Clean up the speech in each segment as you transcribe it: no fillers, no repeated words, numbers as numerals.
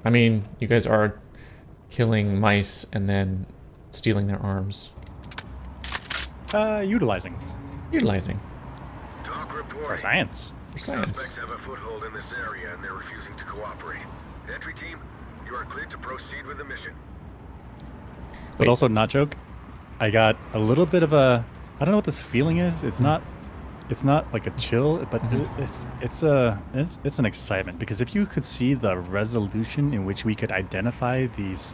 I mean, you guys are killing mice and then stealing their arms. Utilizing. Utilizing. Talk For reporting. science. For science. Suspects have a foothold in this area and they're refusing to cooperate. Entry team, you are cleared to proceed with the mission. But Wait. also, not joke, I got a little bit of a... I don't know what this feeling is. It's not like a chill, but it's an excitement, because if you could see the resolution in which we could identify these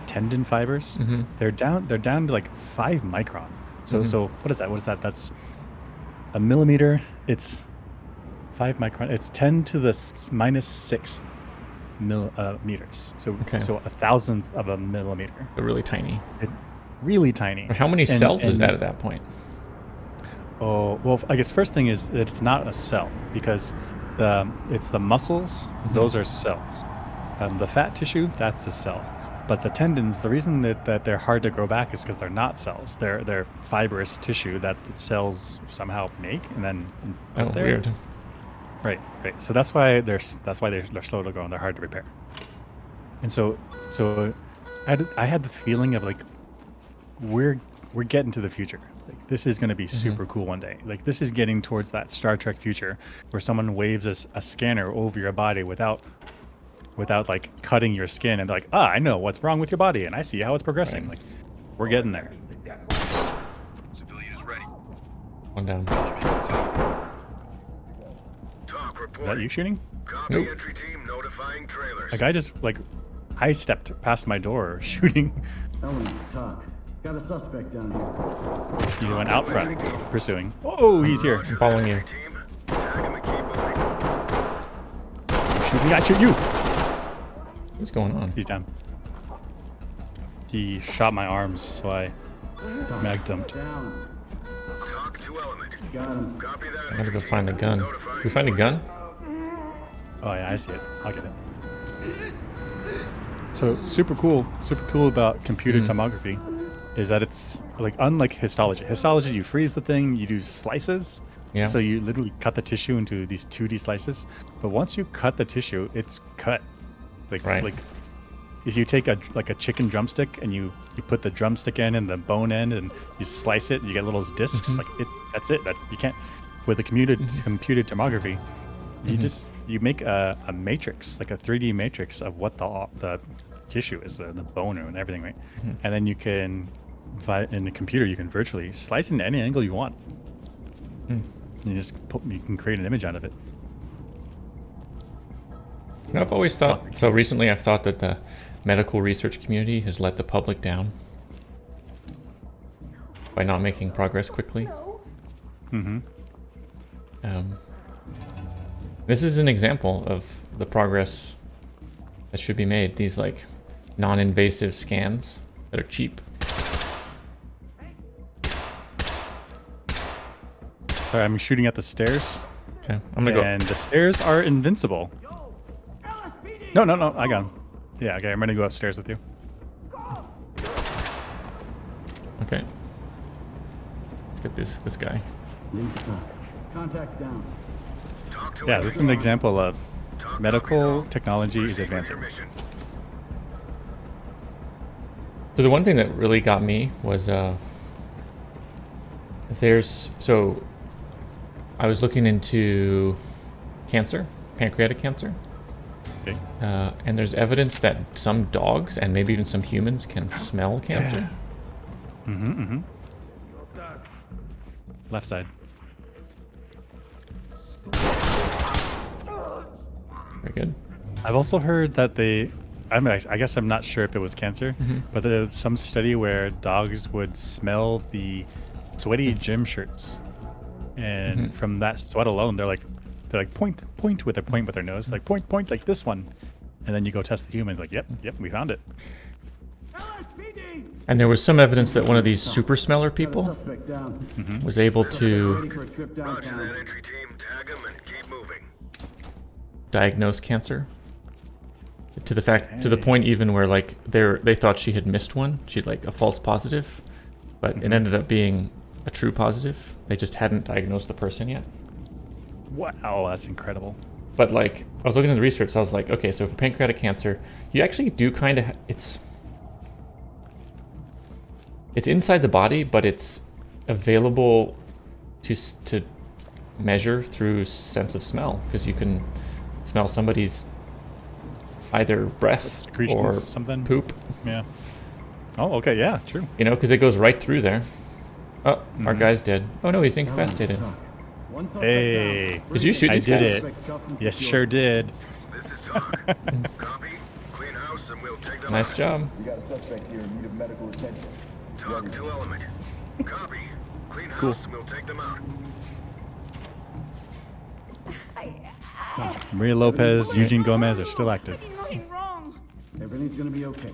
tendon fibers, they're down to like 5 micron. So what is that? What is that? That's a millimeter. It's 5 micron. It's 10 to the -6 meters. So so a thousandth of a millimeter. They're really tiny. Really tiny. How many cells is that at that point? Oh, well, I guess first thing is that it's not a cell, because it's the muscles, those are cells. The fat tissue, that's a cell. But the tendons, the reason that they're hard to grow back is because they're not cells. They're fibrous tissue that cells somehow make and then put there. Weird. Right. So that's why they're slow to grow and they're hard to repair. And so I had the feeling of like we're getting to the future. Like, this is going to be super cool one day. Like, this is getting towards that Star Trek future where someone waves a scanner over your body without like cutting your skin and like, I know what's wrong with your body and I see how it's progressing. Right. Like, we're getting there. Civilians ready. One down. Talk Is that reporting. you shooting? Copy. Nope. Entry team notifying trailers. A guy just like high stepped past my door shooting. Element, talk. Got a suspect down here. He went out front pursuing. Oh, he's here. Roger, following that, you. entry team. Tag him and keep moving. Shoot me, I shoot you. What's going on? He's down. He shot my arms, so I mag dumped. Down. Talk to element. Got him. Copy that. I gotta go entry find the team. gun. Notifying Did we find a gun? Oh yeah, I see it. I'll get it. So super cool about computer tomography is that it's like unlike histology. Histology, you freeze the thing, you do slices. Yeah. So you literally cut the tissue into these 2D slices. But once you cut the tissue, it's cut. Like Right. like if you take a chicken drumstick and you put the drumstick end and the bone end and you slice it, you get little discs. Like that's it. You can't with the computed tomography. You make a matrix, like a 3D matrix of what the tissue is, the bone and everything, right? And then you can, in the computer, you can virtually slice into any angle you want. You can create an image out of it. You know, I've always thought, so recently I've thought that the medical research community has let the public down by not making progress quickly. This is an example of the progress that should be made. These like non-invasive scans that are cheap. Sorry, I'm shooting at the stairs, Okay, I'm gonna and the stairs are invincible. No, I got him. Yeah, okay, I'm gonna go upstairs with you. Okay, let's get this guy. Link talk. Contact down. Talk to Yeah, entry this is an team. example of Talk medical copies. technology is Proceed with your advancing. mission. So the one thing that really got me was so I was looking into cancer, pancreatic cancer, Okay. and there's evidence that some dogs and maybe even some humans can smell cancer. Left side. Very good. I've also heard that I guess I'm not sure if it was cancer, but there's some study where dogs would smell the sweaty gym shirts, and from that sweat alone, they're like point with their nose, like point like this one, and then you go test the human, like yep, we found it. And there was some evidence that one of these super smeller Got a people suspect down. was able Ready to for a trip Roger downtown. that, entry team. Tag him and keep moving. diagnose cancer. To the point even where like they thought she had missed one. She'd like a false positive, but it ended up being a true positive. They just hadn't diagnosed the person yet. Wow, that's incredible. But like, I was looking at the research, so I was like, okay, so for pancreatic cancer, you actually do kind of, it's inside the body, but it's available to measure through sense of smell, because you can smell somebody's either breath Secretions, or something? poop, Yeah. Oh, okay, yeah, true. you know, because it goes right through there. Oh, our guy's dead. Oh no, he's incapacitated. One suspect Hey, Did you shoot I these did guys? it. Suspect cuffed and Yes, secured. sure did. This is Talk. Copy. Clean house and we'll take them Nice out. job. We got a suspect here in need of medical attention. Talk to Element. Copy. Clean house and we'll take them out. Maria Lopez, Eugene Gomez are still active. I did nothing wrong. Everything's gonna be okay.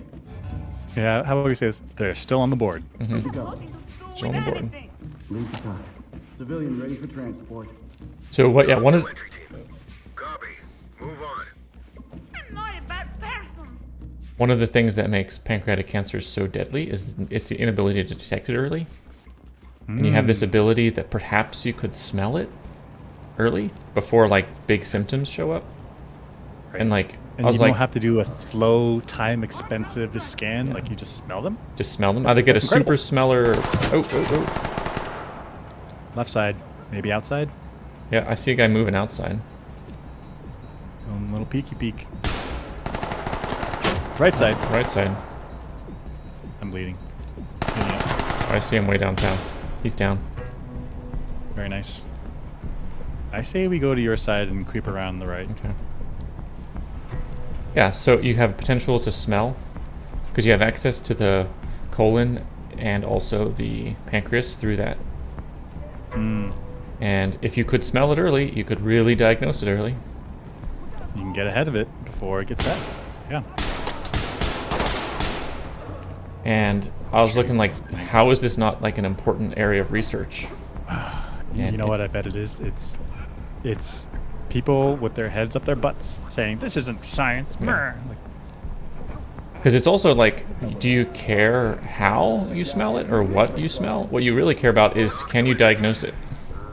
Yeah, how about we say this? They're still on the board. Good to go. Nothing to do Still on with the board. anything. Leave the talk. Civilian ready for transport. So what? Yeah, one of Entry team. Copy. Move on. I'm not a bad person. one of the things that makes pancreatic cancer so deadly is it's the inability to detect it early. And you have this ability that perhaps you could smell it early before like big symptoms show up. And like And I was you like, don't have to do a slow, time-expensive scan. Like you just smell them. just smell them. Either get a incredible. super smeller. Oh. Left side, maybe outside. Yeah, I see a guy moving outside. Little peeky peek. Right side. Right side. I'm bleeding. Cleaning up. I see him way downtown. He's down. Very nice. I say we go to your side and creep around the right. Okay. Yeah, so you have potential to smell because you have access to the colon and also the pancreas through that. And if you could smell it early, you could really diagnose it early. You can get ahead of it before it gets bad. Yeah. And I was looking like, how is this not like an important area of research? You And know what I it's- bet it is? It's people with their heads up their butts saying, this isn't science. Meh." Like, Because it's also like, do you care how you smell it or what you smell? What you really care about is, can you diagnose it?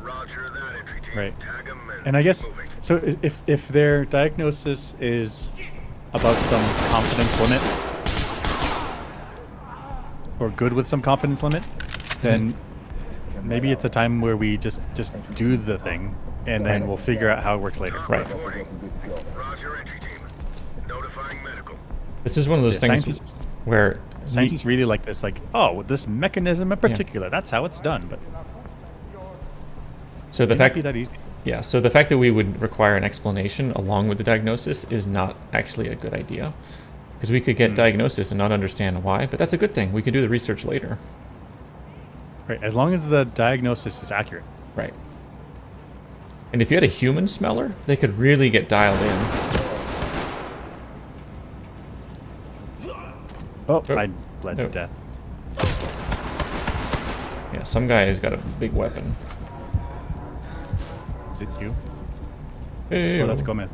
Roger that, entry team. Right. Tag 'em and I guess, moving. so if their diagnosis is above some confidence limit, or good with some confidence limit, then maybe it's a time where we just do the thing, and then we'll figure out how it works later. Right. Reporting. Roger, entry team. Notifying medical. This is one of those Yeah, things scientists- where Scientists really like this, like, oh, this mechanism in particular, that's how it's done. But so the it might fact be that easy. Yeah, so the fact that we would require an explanation along with the diagnosis is not actually a good idea. Because we could get diagnosis and not understand why, but that's a good thing. We can do the research later. Right, as long as the diagnosis is accurate. Right. And if you had a human smeller, they could really get dialed in. Oh, Oh. I bled Oh. to death. Yeah, some guy has got a big weapon. Is it you? Hey, Oh, that's Gomez.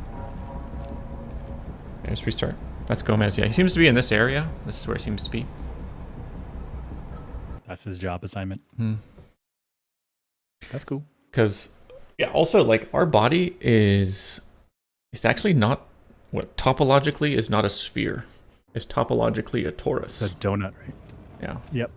Yeah, just restart. That's Gomez, yeah. He seems to be in this area. This is where he seems to be. That's his job assignment. That's cool. Because, yeah, also, like, our body is... It's actually not... What topologically is not a sphere. It's topologically a torus. The donut, right? Yeah. Yep.